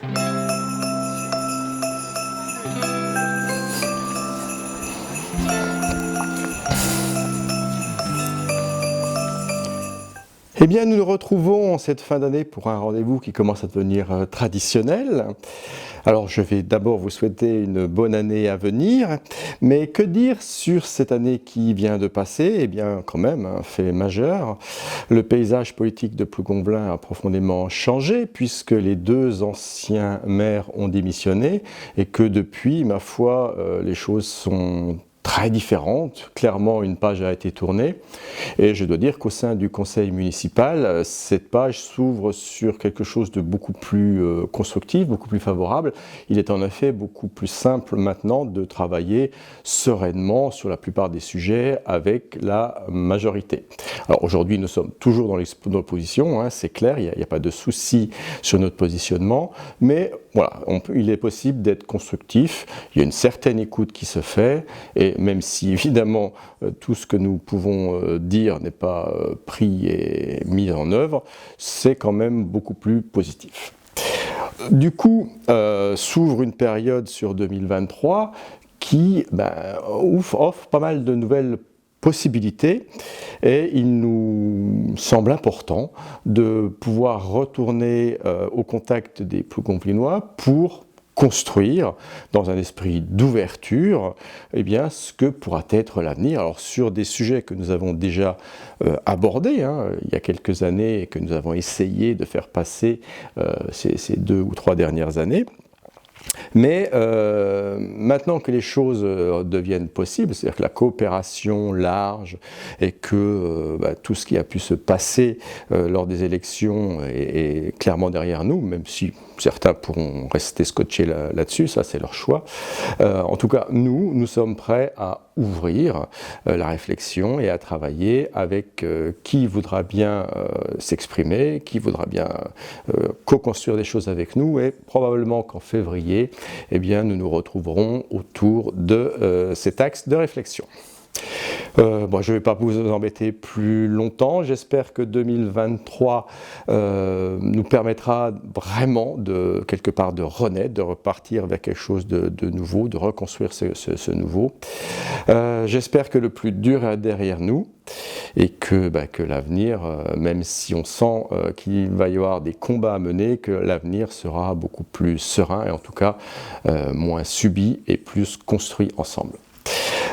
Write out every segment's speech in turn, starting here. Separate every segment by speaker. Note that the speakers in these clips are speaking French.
Speaker 1: Eh bien, nous nous retrouvons en cette fin d'année pour un rendez-vous qui commence à devenir traditionnel. Alors, je vais d'abord vous souhaiter une bonne année à venir, mais que dire sur cette année qui vient de passer? Eh bien, quand même, un fait majeur. Le paysage politique de Plougonvelin a profondément changé puisque les deux anciens maires ont démissionné et que depuis, ma foi, les choses sont très différentes. Clairement, une page a été tournée et je dois dire qu'au sein du conseil municipal, cette page s'ouvre sur quelque chose de beaucoup plus constructif, beaucoup plus favorable. Il est en effet beaucoup plus simple maintenant de travailler sereinement sur la plupart des sujets avec la majorité. Alors aujourd'hui, nous sommes toujours dans l'opposition, hein, c'est clair, il n'y a pas de souci sur notre positionnement, mais voilà, il est possible d'être constructif, il y a une certaine écoute qui se fait, et même si évidemment tout ce que nous pouvons dire n'est pas pris et mis en œuvre, c'est quand même beaucoup plus positif. Du coup, s'ouvre une période sur 2023 qui offre pas mal de nouvelles possibilités et il nous semble important de pouvoir retourner au contact des Plougonvelinois pour construire dans un esprit d'ouverture eh bien, ce que pourra être l'avenir. Alors sur des sujets que nous avons déjà abordés il y a quelques années et que nous avons essayé de faire passer ces 2 ou 3 dernières années. Mais maintenant que les choses deviennent possibles, c'est-à-dire que la coopération large et que tout ce qui a pu se passer lors des élections est clairement derrière nous, même si certains pourront rester scotchés là-dessus, ça c'est leur choix. En tout cas, nous sommes prêts à ouvrir la réflexion et à travailler avec qui voudra bien s'exprimer, qui voudra bien co-construire des choses avec nous, et probablement qu'en février, eh bien, nous nous retrouverons autour de cet axe de réflexion. Je ne vais pas vous embêter plus longtemps, j'espère que 2023 nous permettra vraiment quelque part de renaître, de repartir vers quelque chose de nouveau, de reconstruire ce nouveau. J'espère que le plus dur est derrière nous et que l'avenir, même si on sent qu'il va y avoir des combats à mener, que l'avenir sera beaucoup plus serein et en tout cas moins subi et plus construit ensemble.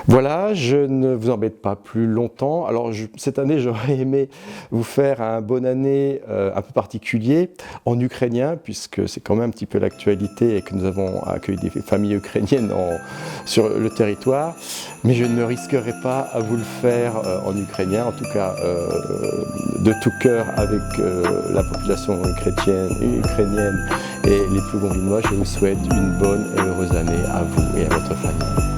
Speaker 1: Voilà, je ne vous embête pas plus longtemps. Alors cette année, j'aurais aimé vous faire un bonne année un peu particulier en ukrainien, puisque c'est quand même un petit peu l'actualité et que nous avons accueilli des familles ukrainiennes sur le territoire. Mais je ne risquerai pas à vous le faire en ukrainien, en tout cas de tout cœur avec la population ukrainienne et les Plougonvelinois. Je vous souhaite une bonne et heureuse année à vous et à votre famille.